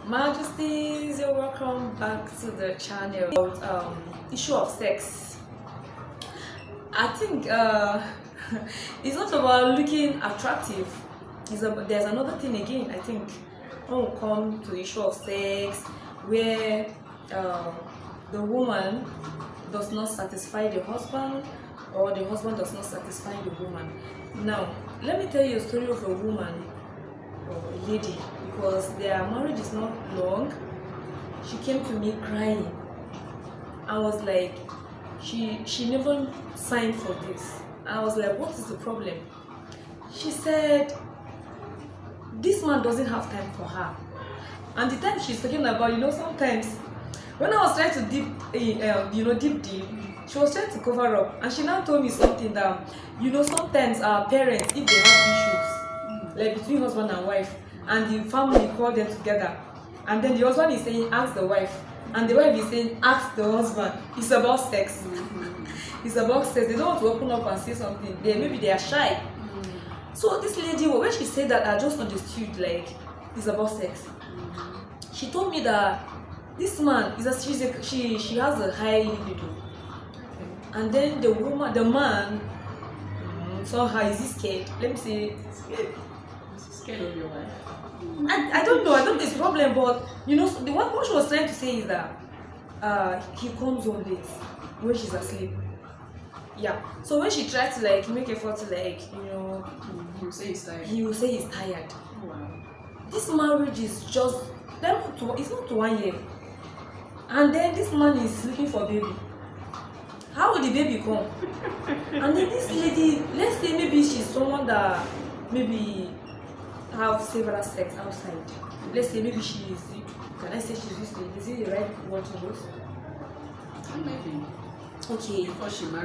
Majesties, you're welcome back to the channel. About issue of sex. I think it's not about looking attractive. There's another thing again. I think when we come to the issue of sex, where the woman does not satisfy the husband, or the husband does not satisfy the woman. Now, let me tell you a story of a woman or a lady, because their marriage is not long. She came to me crying. I was like, she never signed for this. I was like, what is the problem? She said this man doesn't have time for her. And the time she's talking about, sometimes when I was trying to deep, she was trying to cover up, and she now told me something that, sometimes our parents, if they have issues, like between husband and wife, and the family call them together, and then the husband is saying, ask the wife, and the wife is saying, ask the husband. It's about sex. It's about sex. They don't want to open up and say something. Maybe they are shy. So this lady, when she said that, I just understood, like, it's about sex. She told me that this man she has a high libido, and then the man, somehow is he scared? Let me say, scared of your wife. I don't know. I don't know his problem, but what she was trying to say is that he comes home late when she's asleep. Yeah. So when she tried to make effort to He will say he's tired. he will say he's tired. Oh, wow. This marriage is just it's not 1 year, and then this man is looking for baby. How will the baby come? And then this lady, let's say maybe she's someone that maybe have several sex outside. Let's say maybe she is. Can I say she's used to it? Is it the right word to use? Maybe. Okay.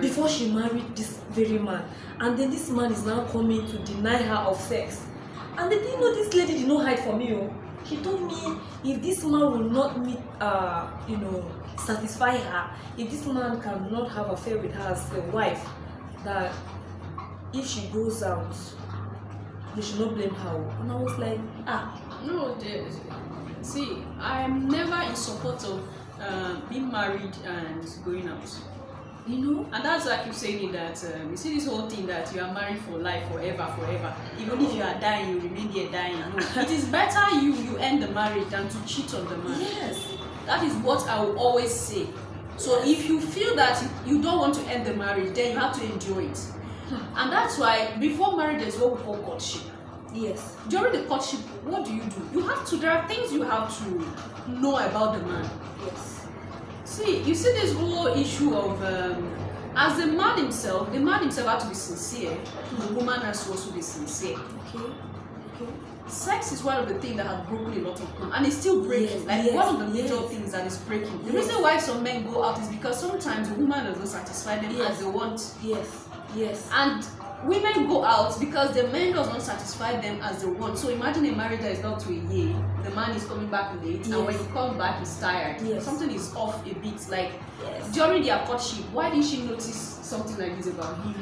Before she married this very man, and then this man is now coming to deny her of sex. And then this lady did not hide from me. Oh. She told me if this man will not satisfy her, if this man cannot have an affair with her as a wife, that if she goes out, they should not blame her. And I was like, No, see, I'm never in support of being married and going out. And that's why I keep saying that you see this whole thing that you are married for life, forever. Even if you are dying, you remain there dying. No, it is better you end the marriage than to cheat on the man. yes. That is what I will always say. So if you feel that you don't want to end the marriage, then you have to endure it. And that's why before marriage there's what we call courtship. Yes. During the courtship, what do? There are things you have to know about the man. Yes. See, you see this whole issue of as the man himself had to be sincere, the woman has to also be sincere. Okay. Sex is one of the things that have broken a lot of homes, and it's still breaking. One of the major things that is breaking. The reason why some men go out is because sometimes the woman does not satisfy them as they want. Yes. And women go out because the man does not satisfy them as they want. So imagine a marriage that is not to a year. The man is coming back late, and when he comes back, he's tired. Yes. Something is off a bit. During their courtship, why didn't she notice something like this about him?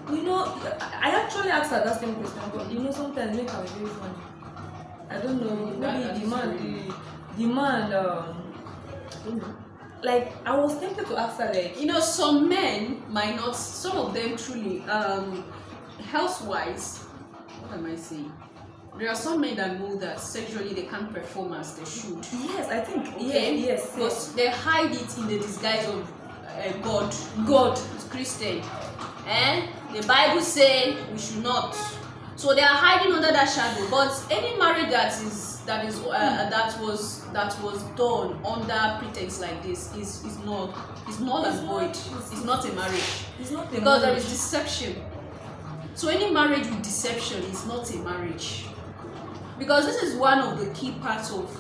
I actually asked her that same question, but sometimes men can be very funny. I don't know. Maybe the man. I don't know. I was tempted to ask her some men might not. Some of them truly, health-wise. What am I saying? There are some men that know that sexually they can't perform as they should. Yes, I think. Okay? Yes. But they hide it in the disguise of God, Christian, and the Bible say we should not. So they are hiding under that shadow. But any marriage that was done under pretext like this is null and void. It's not a marriage. It's not because there is deception. So any marriage with deception is not a marriage. Because this is one of the key parts of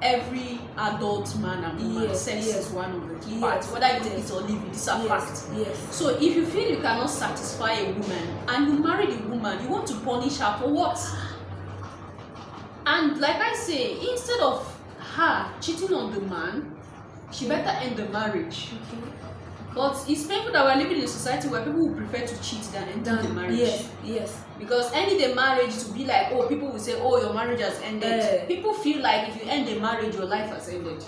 every adult man and woman. Sex is one of the key parts. Whether you take it or leave it, these are facts. Yes. So if you feel you cannot satisfy a woman and you marry the woman, you want to punish her for what? And like I say, instead of her cheating on the man, she better end the marriage. But it's painful that we're living in a society where people will prefer to cheat than end the marriage. Yes. Because ending the marriage to be like, oh, people will say, oh, your marriage has ended. People feel like if you end the marriage, your life has ended.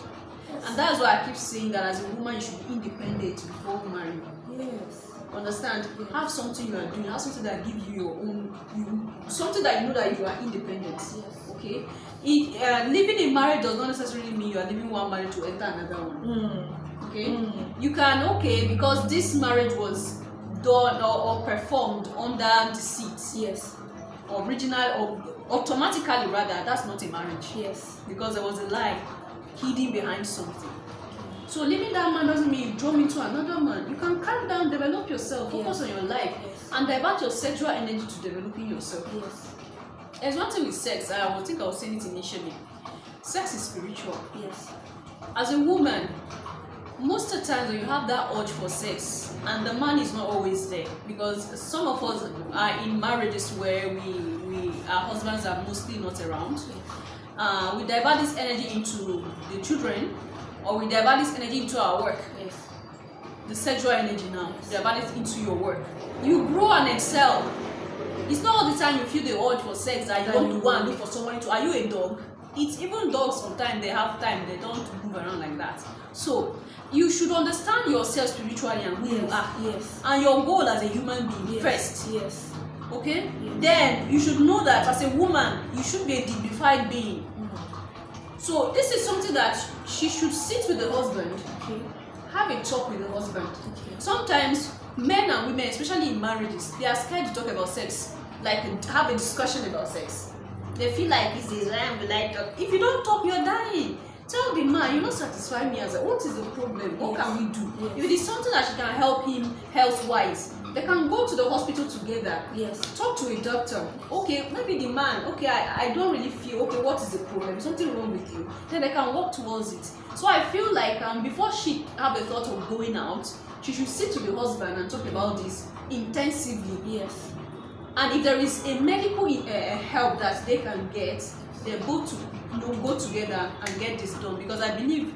Yes. And that's why I keep saying that as a woman, you should be independent before marrying. Yes. Understand? Yes. Have something you are doing. Have something that gives you your own, something that you know that you are independent. Yes. Okay? Living in marriage does not necessarily mean you are leaving one marriage to enter another one. Okay? You can, because this marriage was done or performed under deceit. Yes. Original or automatically rather, that's not a marriage. Yes. Because there was a lie hidden behind something. So leaving that man doesn't mean you draw into another man. You can calm down, develop yourself, focus on your life, and divert your sexual energy to developing yourself. Yes. There's one thing with sex, I think I was saying it initially. Sex is spiritual. Yes. As a woman, most of the times when you have that urge for sex and the man is not always there, because some of us are in marriages where our husbands are mostly not around. We divert this energy into the children, or we divert this energy into our work. Yes. The sexual energy now, divert it into your work. You grow and excel. It's not all the time you feel the urge for sex that you want to go and look for somebody to. Are you a dog? It's even dogs sometimes they have time, they don't move around like that. So you should understand yourself spiritually and who you are. Yes. And your goal as a human being first. Yes. Okay? Yes. Then you should know that as a woman, you should be a dignified being. So this is something that she should sit with the husband, have a talk with the husband. Sometimes men and women, especially in marriages, they are scared to talk about sex, like have a discussion about sex. They feel like this is if you don't talk, you're dying. Tell the man, you're not satisfying me what is the problem? What can we do? If it is something that she can help him health-wise, they can go to the hospital together. Yes. Talk to a doctor. Okay, maybe the man, I don't really feel, what is the problem? Something wrong with you. Then they can work towards it. So I feel like before she have a thought of going out, she should sit with the husband and talk about this intensively. Yes. And if there is a medical help that they can get, they both go together and get this done, because I believe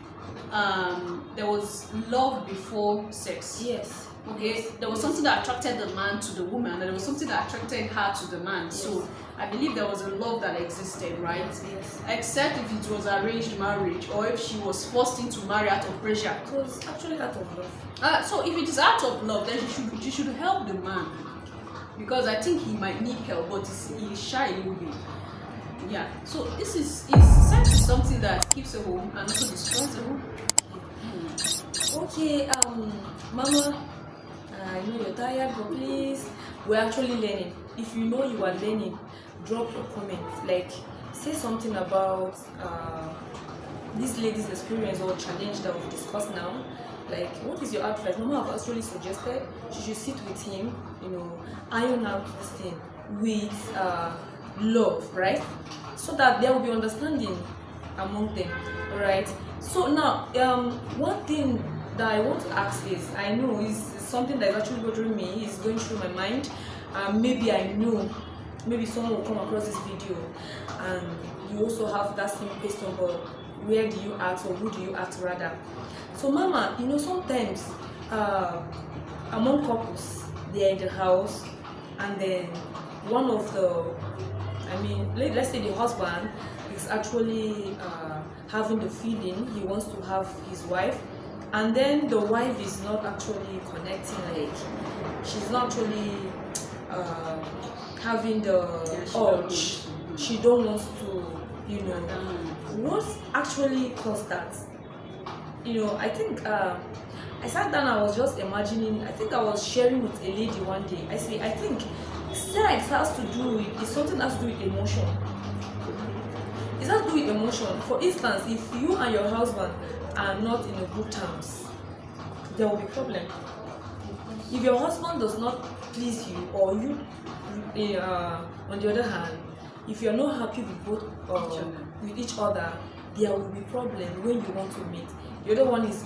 there was love before sex. Yes. Okay, there was something that attracted the man to the woman, and there was something that attracted her to the man. Yes. So I believe there was a love that existed, right? Yes. Except if it was arranged marriage, or if she was forced into marriage out of pressure. It was actually out of love. So if it is out of love, then she should help the man, because I think he might need help, but he is shy a little bit. Yeah. So this is sex is something that keeps a home and also destroys a home. Okay, Mama, I know you're tired, but please, we're actually learning. If you know you are learning, drop your comments. Like, say something about this lady's experience or challenge that we've discussed now. Like, what is your advice? Mama have actually suggested she should sit with him, iron out this thing with love, right? So that there will be understanding among them, right? So now, one thing that I want to ask is, I know is something that is actually bothering me, is going through my mind. Maybe I know, maybe someone will come across this video and you also have that same question, but where do you act, or who do you act rather? So Mama, sometimes among couples, they are in the house, and then one of the, let's say the husband is actually having the feeling he wants to have his wife, and then the wife is not actually connecting, like she's not actually having the urge, she don't want to, what actually caused that? I think I sat down, I was just imagining, I think I was sharing with a lady one day. I think sex has to do with, it's something that has to do with emotion. It has to do with emotion. For instance, if you and your husband are not in a good terms, there will be problem. If your husband does not please you, or you, on the other hand, if you're not happy with both with each other, there will be problem when you want to meet. The other one is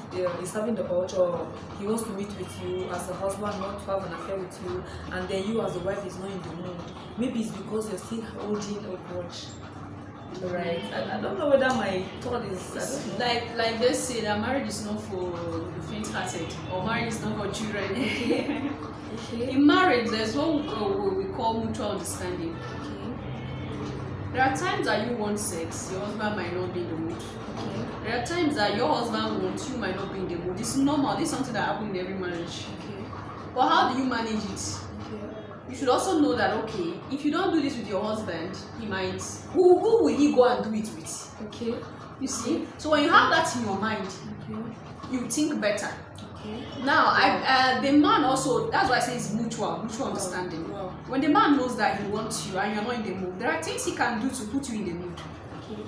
having the urge, or he wants to meet with you as a husband, want to have an affair with you, and then you as a wife is not in the mood. Maybe it's because you're still holding a grudge. right? I don't know whether my thought is, I don't know. Like they say that marriage is not for the faint-hearted, or marriage is not for children. Okay. In marriage, there's what we call mutual understanding. There are times that you want sex, your husband might not be in the mood. Okay. There are times that your husband wants, you might not be in the mood. It's normal. This is something that happens in every marriage. Okay. But how do you manage it? Okay. You should also know that, okay, if you don't do this with your husband, he might. Who will he go and do it with? Okay. You see? So when you have that in your mind, Okay. you think better. Okay. Now, the man also, that's why I say it's mutual understanding. Wow. When the man knows that he wants you and you're not in the mood, there are things he can do to put you in the mood. Okay.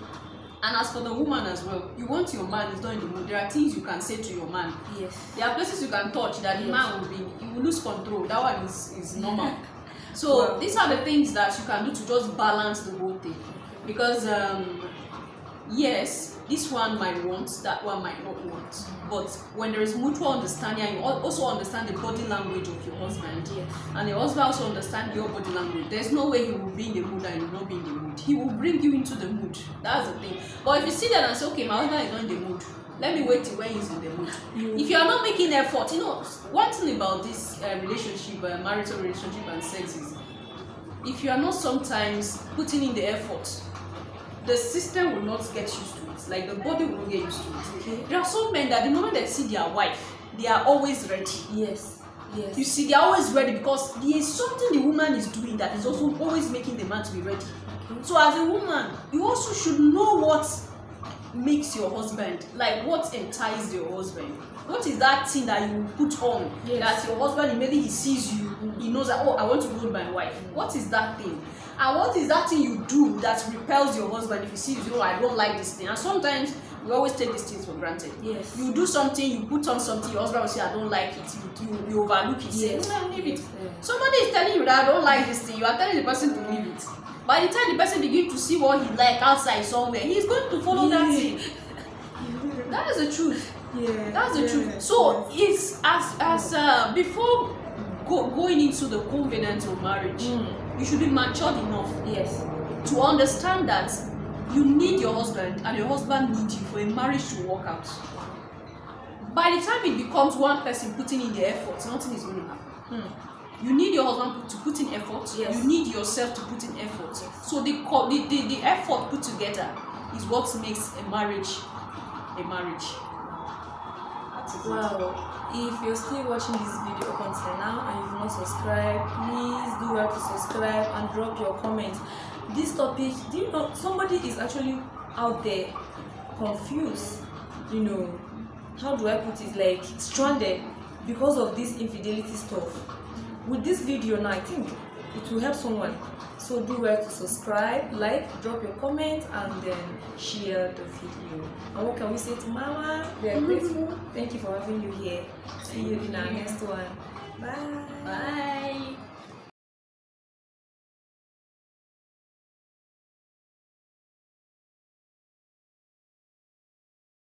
And as for the woman as well, you want your man, he's not in the mood. There are things you can say to your man. Yes. There are places you can touch that the Yes. man will be, he will lose control. That one is normal. So Wow. these are the things that you can do to just balance the whole thing. Because yes, this one might want, that one might not want. But when there is mutual understanding, and you also understand the body language of your husband, Yes. and your husband also understand your body language, there's no way he will be in the mood and you will not be in the mood. He will bring you into the mood. That's the thing. But if you sit there and say, okay, my husband is not in the mood, let me wait till when he's in the mood. If you are not making effort, you know, one thing about this relationship, marital relationship and sex is, if you are not sometimes putting in the effort, the system will not get used to it. Like the body will not get used to it. Okay. There are some men that the moment they see their wife, they are always ready. Yes. Yes. You see, they are always ready because there is something the woman is doing that is also always making the man to be ready. Okay. So as a woman, you also should know what makes your husband, like what entices your husband. What is that thing that you put on, Yes. that your husband, immediately he sees you, he knows that, oh, I want to go with my wife. What is that thing? And what is that thing you do that repels your husband if he sees you, oh, I don't like this thing? And sometimes we always take these things for granted. Yes. You do something, you put on something, your husband will say, I don't like it. You overlook it. Yes. Say, no, leave it. Yes. Somebody is telling you that I don't like this thing, you are telling the person to leave it. By the time the person begins to see what he like outside somewhere, he's going to follow that thing. That is the truth. Yeah. That's the truth. So it's as before going into the covenant of marriage, you should be matured enough, Yes. to understand that you need your husband and your husband needs you for a marriage to work out. By the time it becomes one person putting in the effort, nothing is going to happen. You need your husband to put in effort. Yes. You need yourself to put in effort. Yes. So the effort put together is what makes a marriage a marriage. Wow. If you're still watching this video up until now and you've not subscribed, please do well to subscribe and drop your comments. This topic, do you know, somebody is actually out there confused, you know, how do I put it, like stranded because of this infidelity stuff. With this video now, I think it will help someone. So do well to subscribe, like, drop your comment, and then share the video. And what can we say to Mama? We are grateful. Thank you for having you here. See you in our next one. Bye. Bye.